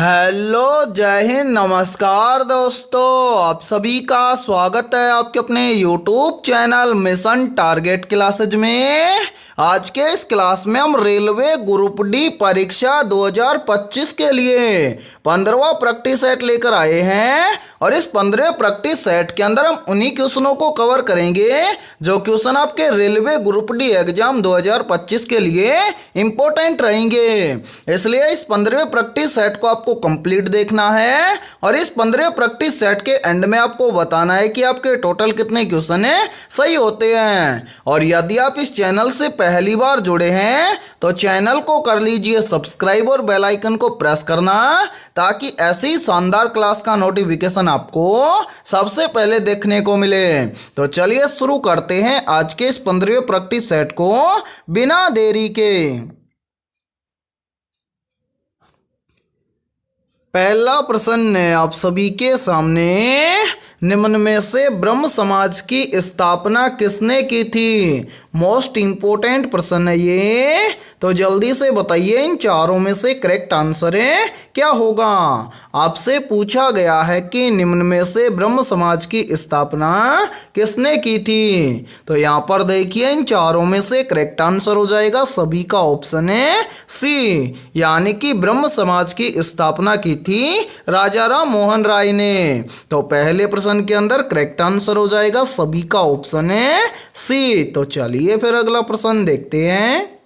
Hello, जय हिंद, नमस्कार दोस्तों। आप सभी का स्वागत है आपके अपने YouTube channel mission target classes में। आज के इस क्लास में हम रेलवे ग्रुप डी परीक्षा 2025 के लिए 15वां प्रैक्टिस सेट लेकर आए हैं और इस 15वें प्रैक्टिस सेट के अंदर हम उन्हीं क्वेश्चनों को कवर करेंगे जो क्वेश्चन आपके रेलवे ग्रुप डी एग्जाम 2025 के लिए इंपॉर्टेंट रहेंगे। इसलिए इस 15वें प्रैक्टिस सेट को आपको कंप्लीट देखना है और इस 15वें प्रैक्टिस सेट के एंड में आपको बताना है कि आपके टोटल कितने क्वेश्चन है सही होते हैं। और यदि आप इस चैनल से पहली बार जुड़े हैं तो चैनल को कर लीजिए सब्सक्राइब और बेल आइकन को प्रेस करना ताकि ऐसी शानदार क्लास का नोटिफिकेशन आपको सबसे पहले देखने को मिले। तो चलिए शुरू करते हैं आज के इस 15वें प्रैक्टिस सेट को बिना देरी के। पहला प्रश्न है आप सभी के सामने, निम्न में से ब्रह्म समाज की स्थापना किसने की थी? मोस्ट इंपोर्टेंट प्रश्न है ये, तो जल्दी से बताइए इन चारों में से करेक्ट आंसर है क्या होगा। आपसे पूछा गया है कि निम्न में से ब्रह्म समाज की स्थापना किसने की थी, तो यहाँ पर देखिए इन चारों में से करेक्ट आंसर हो जाएगा सभी का ऑप्शन है सी, यानी कि ब्रह्म समाज की स्थापना की थी राजा राम मोहन राय ने। तो पहले प्रश्न के अंदर करेक्ट आंसर हो जाएगा सभी का ऑप्शन है सी। तो चलिए फिर अगला प्रश्न देखते हैं।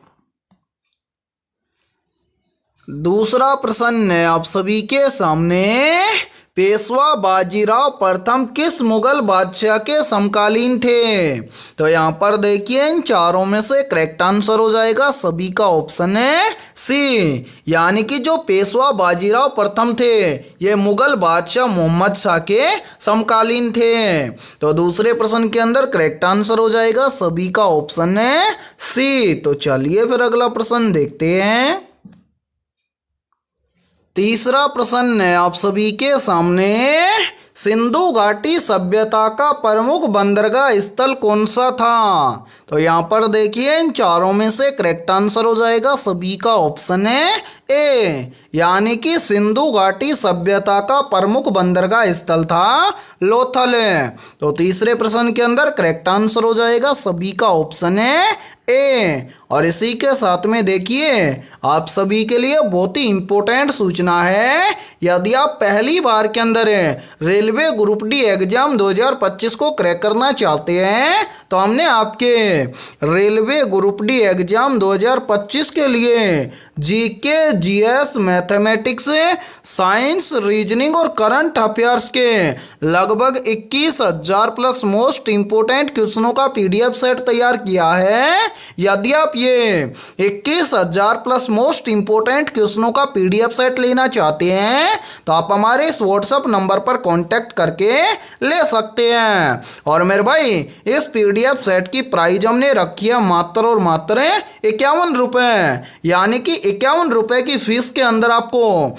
दूसरा प्रश्न है आप सभी के सामने, पेशवा बाजीराव प्रथम किस मुगल बादशाह के समकालीन थे? तो यहाँ पर देखिए इन चारों में से करेक्ट आंसर हो जाएगा सभी का ऑप्शन है सी, यानी कि जो पेशवा बाजीराव प्रथम थे ये मुगल बादशाह मोहम्मद शाह के समकालीन थे। तो दूसरे प्रश्न के अंदर करेक्ट आंसर हो जाएगा सभी का ऑप्शन है सी। तो चलिए फिर अगला प्रश्न देखते हैं। तीसरा प्रश्न है आप सभी के सामने, सिंधु घाटी सभ्यता का प्रमुख बंदरगाह स्थल कौन सा था? तो यहाँ पर देखिए इन चारों में से करेक्ट आंसर हो जाएगा सभी का ऑप्शन है ए, यानी कि सिंधु घाटी सभ्यता का प्रमुख बंदरगाह स्थल था लोथल। तो तीसरे प्रश्न के अंदर करेक्ट आंसर हो जाएगा सभी का ऑप्शन है ए। और इसी के साथ में देखिए आप सभी के लिए बहुत ही इंपॉर्टेंट सूचना है, यदि आप पहली बार के अंदर रेलवे ग्रुप डी एग्जाम 2025 को क्रैक करना चाहते हैं तो हमने आपके रेलवे ग्रुप डी एग्जाम 2025 के लिए GK, GS, mathematics, science, reasoning और करंट अफेयर्स के लगभग 21,000 प्लस मोस्ट इंपोर्टेंट क्वेश्चनों का पीडीएफ सेट तैयार किया है। यदि आप ये 21,000 प्लस मोस्ट इंपोर्टेंट क्वेश्चनों का पीडीएफ सेट लेना चाहते हैं तो आप हमारे इस व्हाट्सएप नंबर पर कांटेक्ट करके ले सकते हैं। और मेरे भाई इस पीडीएफ सेट की प्राइस हमने रखी है मात्र और मात्र 51 रुपये, यानी कि 51 रुपये की फीस के अंदर आपको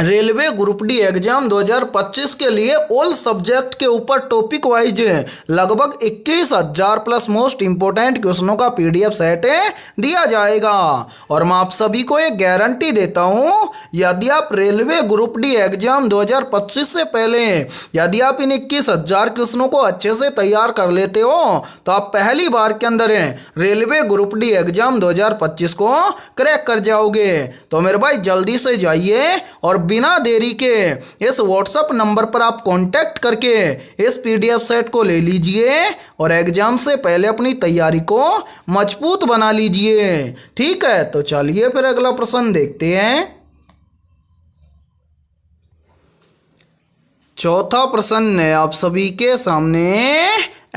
रेलवे ग्रुप डी एग्जाम 2025 के लिए ऑल सब्जेक्ट के ऊपर टॉपिक वाइज लगभग 21,000 प्लस मोस्ट इंपोर्टेंट क्वेश्चनों का पीडीएफ सेट दिया जाएगा। और मैं आप सभी को एक गारंटी देता हूं, यदि आप रेलवे ग्रुप डी एग्जाम 2025 से पहले यदि आप इन 21,000 क्वेश्चनों को अच्छे से तैयार कर लेते हो तो आप पहली बार के अंदर रेलवे ग्रुप डी एग्जाम 2025 को क्रैक कर जाओगे। तो मेरे भाई जल्दी से जाइए और बिना देरी के इस व्हाट्सएप नंबर पर आप कांटेक्ट करके इस पीडीएफ सेट को ले लीजिए और एग्जाम से पहले अपनी तैयारी को मजबूत बना लीजिए। ठीक है, तो चलिए फिर अगला प्रश्न देखते हैं। चौथा प्रश्न है आप सभी के सामने,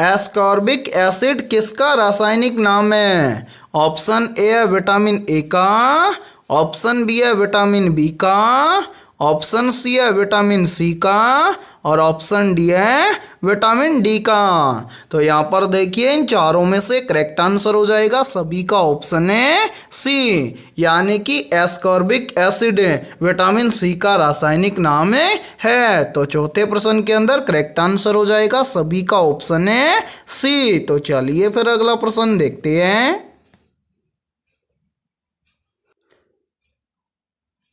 एस्कॉर्बिक एसिड किसका रासायनिक नाम है? ऑप्शन ए है विटामिन ए का, ऑप्शन बी है विटामिन बी का, ऑप्शन सी है विटामिन सी का और ऑप्शन डी है विटामिन डी का। तो यहाँ पर देखिए इन चारों में से करेक्ट आंसर हो जाएगा सभी का ऑप्शन है सी, यानी कि एस्कॉर्बिक एसिड विटामिन सी का रासायनिक नाम है। तो चौथे प्रश्न के अंदर करेक्ट आंसर हो जाएगा सभी का ऑप्शन है सी। तो चलिए फिर अगला प्रश्न देखते हैं।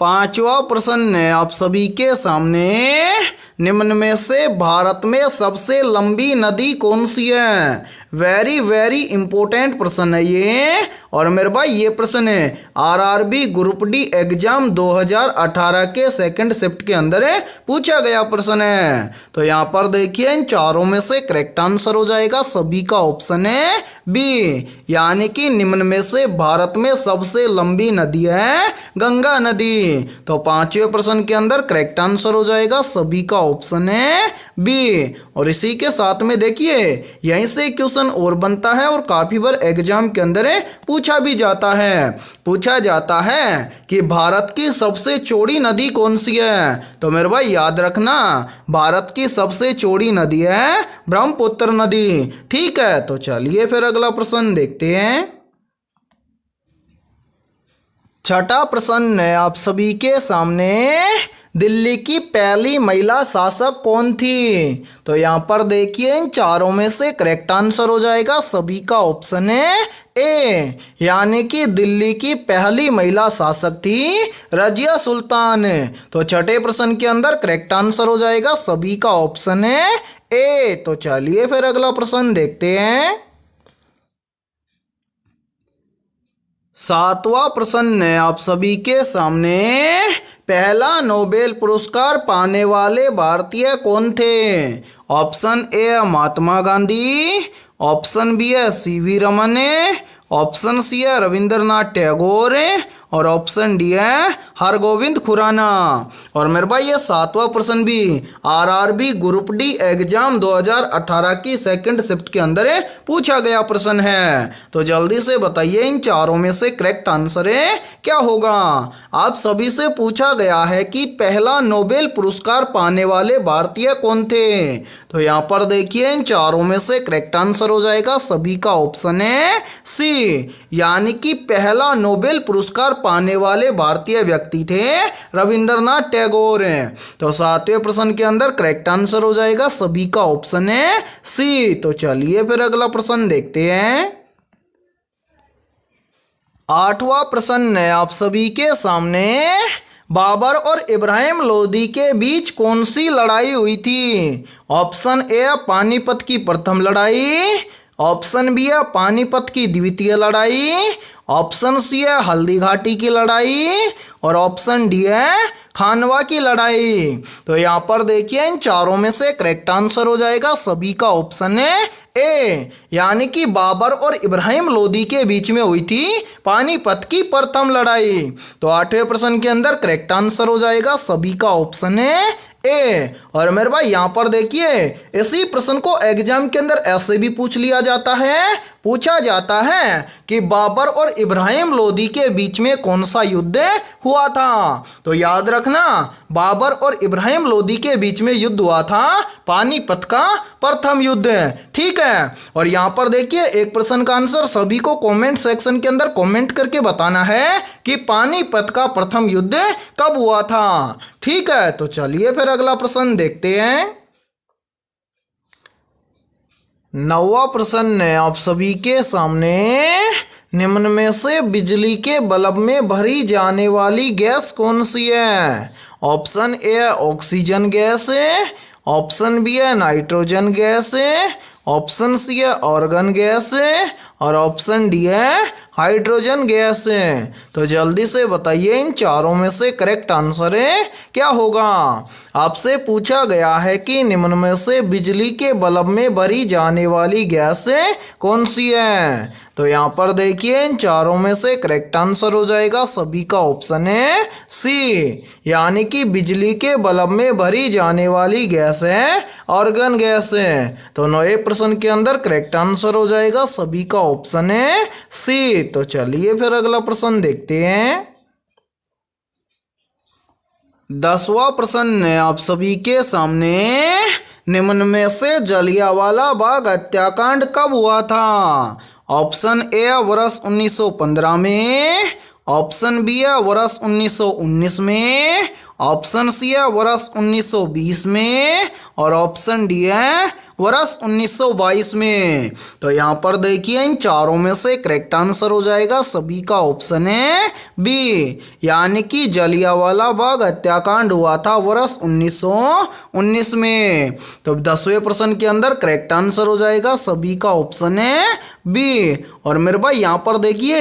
पांचवा प्रश्न है आप सभी के सामने, निम्न में से भारत में सबसे लंबी नदी कौन सी है। वेरी वेरी इंपॉर्टेंट प्रश्न है ये। और मेरे भाई ये प्रश्न है आरआरबी ग्रुप डी एग्जाम 2018 के सेकंड शिफ्ट के अंदर पूछा गया प्रश्न है। तो यहाँ पर देखिए इन चारों में से करेक्ट आंसर हो जाएगा सभी का ऑप्शन है बी, यानी कि निम्न में से भारत में सबसे लंबी नदी है गंगा नदी। तो पांचवें प्रश्न के अंदर करेक्ट आंसर हो जाएगा सभी का ऑप्शन है बी। और इसी के साथ में देखिए यहीं से क्वेश्चन और बनता है और काफी बार एग्जाम के अंदर पूछा भी जाता है। पूछा जाता है कि भारत की सबसे चौड़ी नदी कौन सी है। तो मेरे भाई याद रखना भारत की सबसे चौड़ी नदी है ब्रह्मपुत्र नदी। ठीक है, तो चलिए फिर अगला प्रश्न देखते हैं। छठा प्रश्न है आप सभी के सामने, दिल्ली की पहली महिला शासक कौन थी। तो यहाँ पर देखिए इन चारों में से करेक्ट आंसर हो जाएगा सभी का ऑप्शन है ए, यानी कि दिल्ली की पहली महिला शासक थी रजिया सुल्तान। तो छठे प्रश्न के अंदर करेक्ट आंसर हो जाएगा सभी का ऑप्शन है ए। तो चलिए फिर अगला प्रश्न देखते हैं। सातवां प्रश्न है आप सभी के सामने, पहला नोबेल पुरस्कार पाने वाले भारतीय कौन थे। Option A Mahatma Gandhi, option B है सीवी रमन, ऑप्शन सी है रविंद्रनाथ टैगोर और ऑप्शन डी है हरगोविंद खुराना। और मेरे भाई ये सातवां प्रश्न भी आरआरबी ग्रुप डी एग्जाम 2018 की सेकंड शिफ्ट के अंदर पूछा गया प्रश्न है। तो जल्दी से बताइए इन चारों में से करेक्ट आंसर क्या होगा। आप सभी से पूछा गया है कि पहला नोबेल पुरस्कार पाने वाले भारतीय कौन थे। तो यहाँ पर देखिए इन चारों में से करेक्ट आंसर हो जाएगा सभी का ऑप्शन है सी, यानी कि पहला नोबेल पुरस्कार पाने वाले भारतीय व्यक्ति थे रविंद्रनाथ टैगोर। तो सातवें प्रश्न के अंदर करेक्ट आंसर हो जाएगा सभी का ऑप्शन है सी। तो चलिए फिर अगला प्रश्न देखते हैं। आठवां प्रश्न है आप सभी के सामने, बाबर और इब्राहिम लोदी के बीच कौन सी लड़ाई हुई थी। ऑप्शन ए पानीपत की प्रथम लड़ाई, ऑप्शन बी है पानीपत की द्वितीय लड़ाई, ऑप्शन सी है हल्दी घाटी की लड़ाई और ऑप्शन डी है खानवा की लड़ाई। तो यहाँ पर देखिए इन चारों में से करेक्ट आंसर हो जाएगा सभी का ऑप्शन है ए, यानी कि बाबर और इब्राहिम लोदी के बीच में हुई थी पानीपत की प्रथम लड़ाई। तो आठवें प्रश्न के अंदर करेक्ट आंसर हो जाएगा सभी का ऑप्शन है ए। और मेरे भाई यहाँ पर देखिए इसी प्रश्न को एग्जाम के अंदर ऐसे भी पूछ लिया जाता है, पूछा जाता है कि बाबर और इब्राहिम लोदी के बीच में कौन सा युद्ध हुआ था। तो याद रखना बाबर और इब्राहिम लोदी के बीच में युद्ध हुआ था पानीपत का प्रथम युद्ध। ठीक है, और यहाँ पर देखिए एक प्रश्न का आंसर सभी को कमेंट सेक्शन के अंदर कमेंट करके बताना है कि पानीपत का प्रथम युद्ध कब हुआ था। ठीक है, तो चलिए फिर अगला प्रश्न देखते हैं। नौवां प्रश्न है आप सभी के सामने, निम्न में से बिजली के बल्ब में भरी जाने वाली गैस कौन सी है। ऑप्शन ए ऑक्सीजन गैस है, ऑप्शन बी है नाइट्रोजन गैस है, ऑप्शन सी है ऑर्गन गैस है और ऑप्शन डी है हाइड्रोजन गैस है। तो जल्दी से बताइए इन चारों में से करेक्ट आंसर क्या होगा। आपसे पूछा गया है कि निम्न में से बिजली के बल्ब में भरी जाने वाली गैस कौन सी है। तो यहाँ पर देखिए इन चारों में से करेक्ट आंसर हो जाएगा सभी का ऑप्शन है सी, यानी कि बिजली के बल्ब में भरी जाने वाली गैस है ऑर्गन गैस है। तो नए प्रश्न के अंदर करेक्ट आंसर हो जाएगा सभी का ऑप्शन है सी। तो चलिए फिर अगला प्रश्न देखते हैं। 10वां प्रश्न है आप सभी के सामने, निम्न में से जलियांवाला बाग हत्याकांड कब हुआ था। ऑप्शन ए वर्ष 1915 में, ऑप्शन बी है वर्ष 1919 में, ऑप्शन सी है वर्ष 1920 में और ऑप्शन डी है वर्ष 1922 में। तो यहाँ पर देखिए इन चारों में से करेक्ट आंसर हो जाएगा सभी का ऑप्शन है बी, यानी कि जलियांवाला बाग हत्याकांड हुआ था वर्ष 1919 में। तो 10वें प्रश्न के अंदर करेक्ट आंसर हो जाएगा सभी का ऑप्शन है बी। और मेरे भाई यहाँ पर देखिए,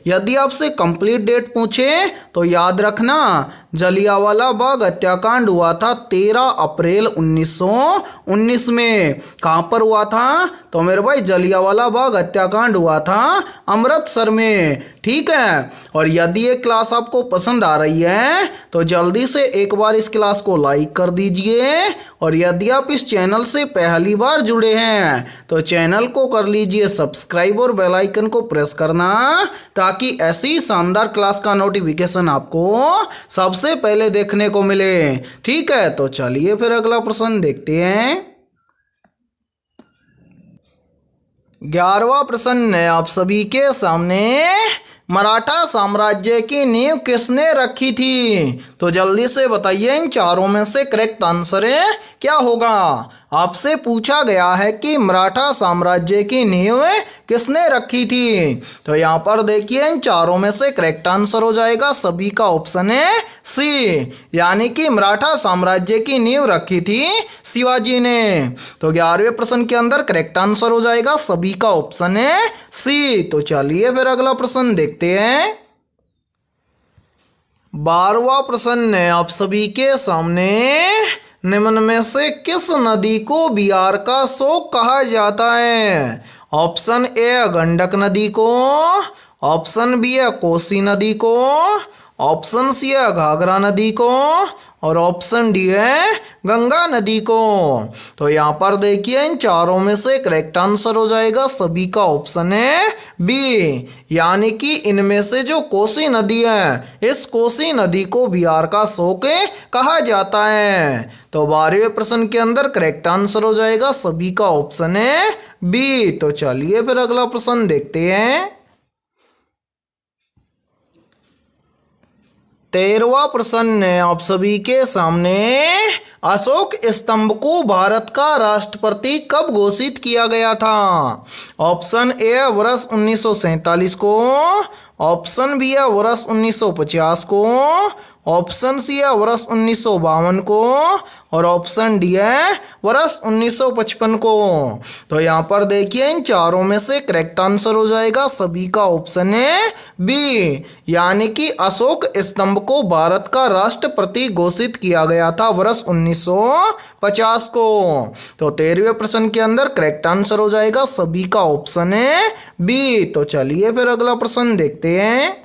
यदि आपसे कंप्लीट डेट पूछे तो याद रखना जलियांवाला बाग हत्याकांड हुआ था 13 अप्रैल 1919 में। कहाँ पर हुआ था? तो मेरे भाई जलियांवाला बाग हत्याकांड हुआ था अमृतसर में। ठीक है, और यदि ये क्लास आपको पसंद आ रही है तो जल्दी से एक बार इस क्लास को लाइक कर दीजिए, और यदि आप इस चैनल से पहली बार जुड़े हैं तो चैनल को कर लीजिए सब्सक्राइब और बेल आइकन को प्रेस करना, ताकि ऐसी शानदार क्लास का नोटिफिकेशन आपको सबसे पहले देखने को मिले। ठीक है, तो चलिए फिर अगला प्रश्न देखते हैं। 11वां प्रश्न है आप सभी के सामने, मराठा साम्राज्य की नींव किसने रखी थी? तो जल्दी से बताइए इन चारों में से करेक्ट आंसर है क्या होगा। आपसे पूछा गया है कि मराठा साम्राज्य की नींव किसने रखी थी। तो यहाँ पर देखिए इन चारों में से करेक्ट आंसर हो जाएगा सभी का ऑप्शन है सी, यानी कि मराठा साम्राज्य की नींव रखी थी शिवाजी ने। तो 11वें प्रश्न के अंदर करेक्ट आंसर हो जाएगा सभी का ऑप्शन है सी। तो चलिए फिर अगला प्रश्न देखते हैं। 12वां प्रश्न है आप सभी के सामने, निम्न में से किस नदी को बिहार का शोक कहा जाता है? ऑप्शन ए गंडक नदी को, ऑप्शन बी है कोसी नदी को, ऑप्शन सी है घाघरा नदी को, और ऑप्शन डी है गंगा नदी को। तो यहाँ पर देखिए इन चारों में से करेक्ट आंसर हो जाएगा सभी का ऑप्शन है बी, यानी कि इनमें से जो कोसी नदी है, इस कोसी नदी को बिहार का शोक कहा जाता है। तो 12वें प्रश्न के अंदर करेक्ट आंसर हो जाएगा सभी का ऑप्शन है बी। तो चलिए फिर अगला प्रश्न देखते हैं। 13वां प्रश्न है आप सभी के सामने, अशोक स्तंभ को भारत का राष्ट्रपति कब घोषित किया गया था? ऑप्शन ए वर्ष 1947 को, ऑप्शन बी है वर्ष 1950 को, ऑप्शन सी है वर्ष 1952 को, और ऑप्शन डी है वर्ष 1955 को। तो यहाँ पर देखिए इन चारों में से करेक्ट आंसर हो जाएगा सभी का ऑप्शन है बी, यानी कि अशोक स्तंभ को भारत का राष्ट्रपति घोषित किया गया था वर्ष 1950 को। तो 13वें प्रश्न के अंदर करेक्ट आंसर हो जाएगा सभी का ऑप्शन है बी। तो चलिए फिर अगला प्रश्न देखते हैं।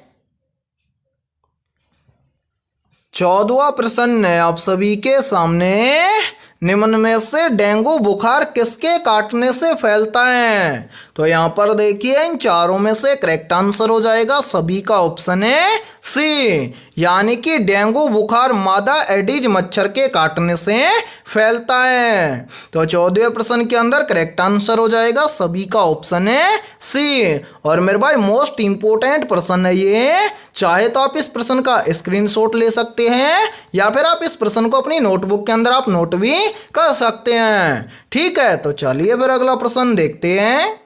14वां प्रश्न है आप सभी के सामने, निम्न में से डेंगू बुखार किसके काटने से फैलता है? तो यहाँ पर देखिए इन चारों में से करेक्ट आंसर हो जाएगा सभी का ऑप्शन है सी, यानी कि डेंगू बुखार मादा एडिज मच्छर के काटने से फैलता है। तो 14वें प्रश्न के अंदर करेक्ट आंसर हो जाएगा सभी का ऑप्शन है सी। और मेरे भाई मोस्ट इंपोर्टेंट प्रश्न है ये, चाहे तो आप इस प्रश्न का स्क्रीनशॉट ले सकते हैं, या फिर आप इस प्रश्न को अपनी नोटबुक के अंदर आप नोट भी कर सकते हैं। ठीक है, तो चलिए फिर अगला प्रश्न देखते हैं।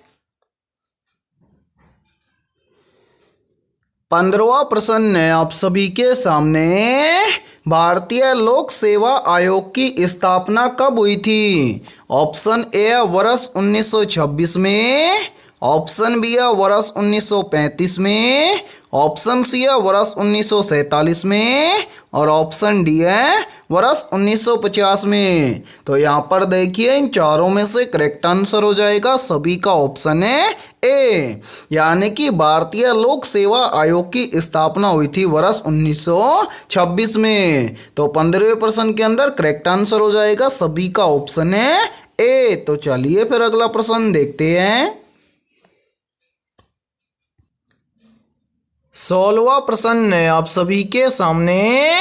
15वां प्रश्न है आप सभी के सामने, भारतीय लोक सेवा आयोग की स्थापना कब हुई थी? ऑप्शन ए वर्ष 1926 में, ऑप्शन बी है वर्ष 1935 में, ऑप्शन सी है वर्ष 1947 में, और ऑप्शन डी है वर्ष 1950 में। तो यहाँ पर देखिए इन चारों में से करेक्ट आंसर हो जाएगा सभी का ऑप्शन है ए, यानी कि भारतीय लोक सेवा आयोग की स्थापना हुई थी वर्ष 1926 में। तो 15वें प्रश्न के अंदर करेक्ट आंसर हो जाएगा सभी का ऑप्शन है ए। तो चलिए फिर अगला प्रश्न देखते हैं। 16वां प्रश्न है आप सभी के सामने,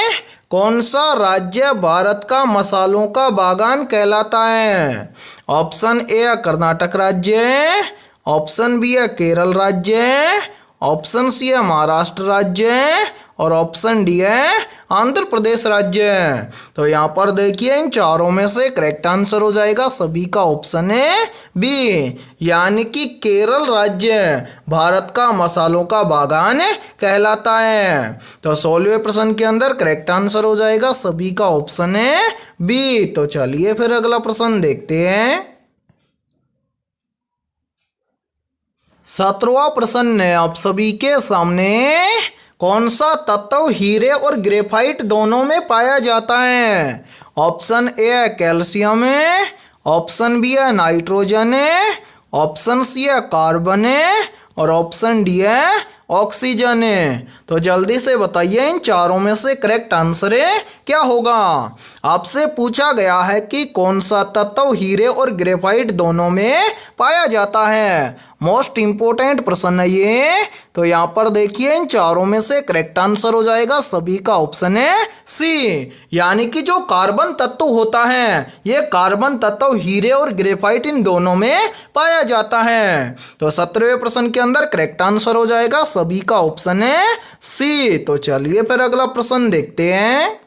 कौन सा राज्य भारत का मसालों का बागान कहलाता है? ऑप्शन ए है कर्नाटक राज्य, ऑप्शन बी है केरल राज्य, ऑप्शन सी है महाराष्ट्र राज्य, और ऑप्शन डी है आंध्र प्रदेश राज्य। तो यहाँ पर देखिए इन चारों में से करेक्ट आंसर हो जाएगा सभी का ऑप्शन है बी, यानी कि केरल राज्य भारत का मसालों का बागान कहलाता है। तो 16वें प्रश्न के अंदर करेक्ट आंसर हो जाएगा सभी का ऑप्शन है बी। तो चलिए फिर अगला प्रश्न देखते हैं। 17वां प्रश्न है आप सभी के सामने, कौन सा तत्व हीरे और ग्रेफाइट दोनों में पाया जाता है? ऑप्शन ए है कैल्शियम है, ऑप्शन बी है नाइट्रोजन है, ऑप्शन सी है कार्बन है और ऑप्शन डी है ऑक्सीजन है। तो जल्दी से बताइए इन चारों में से करेक्ट आंसर है क्या होगा। आपसे पूछा गया है कि कौन सा तत्व हीरे और ग्रेफाइट दोनों में पाया जाता है। मोस्ट इंपोर्टेंट प्रश्न है ये। तो यहाँ पर देखिए इन चारों में से करेक्ट आंसर हो जाएगा सभी का ऑप्शन है सी, यानी कि जो कार्बन तत्व होता है ये कार्बन तत्व हीरे और ग्रेफाइट इन दोनों में पाया जाता है। तो 17वें प्रश्न के अंदर करेक्ट आंसर हो जाएगा सभी का ऑप्शन है सी। तो चलिए फिर अगला प्रश्न देखते हैं।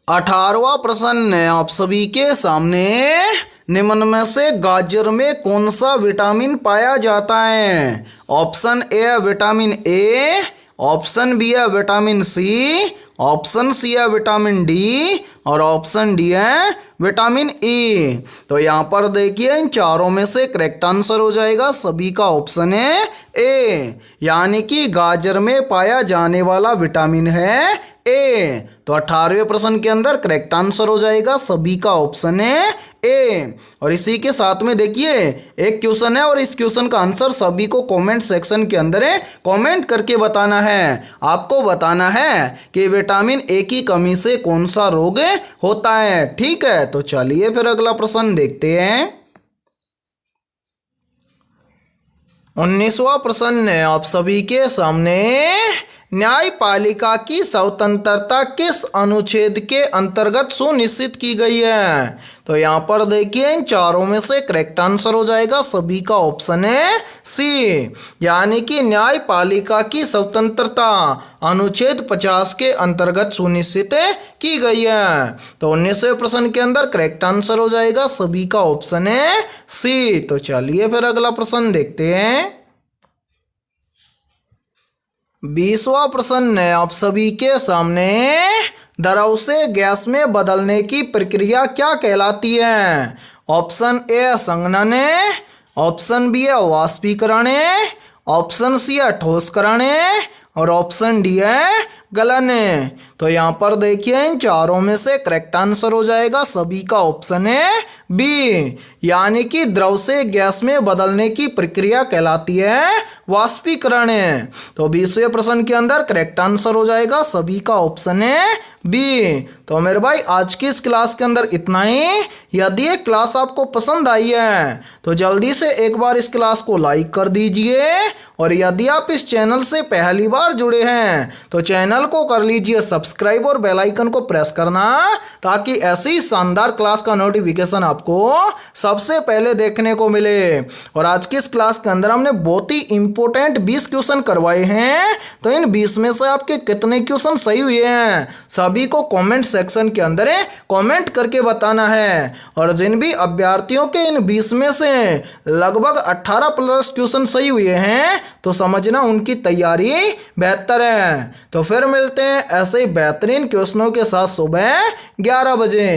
18वां प्रश्न है आप सभी के सामने, निम्न में से गाजर में कौन सा विटामिन पाया जाता है? ऑप्शन ए है विटामिन ए, ऑप्शन बी है विटामिन सी, ऑप्शन सी है विटामिन डी और ऑप्शन डी है विटामिन ई। तो यहाँ पर देखिए इन चारों में से करेक्ट आंसर हो जाएगा सभी का ऑप्शन है ए, यानी कि गाजर में पाया जाने वाला विटामिन है ए। तो 18वें प्रश्न के अंदर करेक्ट आंसर हो जाएगा सभी का ऑप्शन है ए। और इसी के साथ में देखिए एक क्वेश्चन है और इस क्वेश्चन का आंसर सभी को कमेंट सेक्शन के अंदर कमेंट करके बताना है। आपको बताना है कि विटामिन ए की कमी से कौन सा रोग होता है, ठीक है। तो चलिए फिर अगला प्रश्न देखते हैं। 19वां प्रश्न है आप सभी के सामने, न्यायपालिका की स्वतंत्रता किस अनुच्छेद के अंतर्गत सुनिश्चित की गई है? तो यहाँ पर देखिए इन चारों में से करेक्ट आंसर हो जाएगा सभी का ऑप्शन है सी, यानी कि न्यायपालिका की स्वतंत्रता अनुच्छेद 50 के अंतर्गत सुनिश्चित की गई है। तो 19वें प्रश्न के अंदर करेक्ट आंसर हो जाएगा सभी का ऑप्शन है सी। तो चलिए फिर अगला प्रश्न देखते हैं। 20वां प्रश्न है आप सभी के सामने, द्रव से गैस में बदलने की प्रक्रिया क्या कहलाती है? ऑप्शन ए है संघनन, ऑप्शन बी है वाष्पीकरण, ऑप्शन सी है ठोसकरण और ऑप्शन डी है गलन। तो यहाँ पर देखिए इन चारों में से करेक्ट आंसर हो जाएगा सभी का ऑप्शन है बी, यानी कि द्रव से गैस में बदलने की प्रक्रिया कहलाती है वाष्पीकरण। तो 20वें प्रश्न के अंदर करेक्ट आंसर हो जाएगा सभी का ऑप्शन है बी। तो मेरे भाई आज की इस क्लास के अंदर इतना ही। यदि ये क्लास आपको पसंद आई है तो जल्दी से एक बार इस क्लास को लाइक कर दीजिए, और यदि आप इस चैनल से पहली बार जुड़े हैं तो चैनल को कर लीजिए सब्सक्राइब और बेल आइकन को प्रेस करना, ताकि ऐसी शानदार क्लास का नोटिफिकेशन आपको सबसे पहले देखने को मिले। और आज की इस क्लास के अंदर हमने बहुत ही इंपॉर्टेंट 20 क्वेश्चन करवाए हैं। तो इन 20 में से आपके कितने क्वेश्चन सही हुए हैं सभी को कमेंट सेक्शन के अंदर कमेंट करके बताना है। और जिन भी अभ्यर्थियों के इन 20 में से लगभग 18 प्लस क्वेश्चन सही हुए हैं तो समझना उनकी तैयारी बेहतर है। तो फिर मिलते हैं ऐसे ही बेहतरीन क्वेश्चनों के साथ सुबह 11 बजे।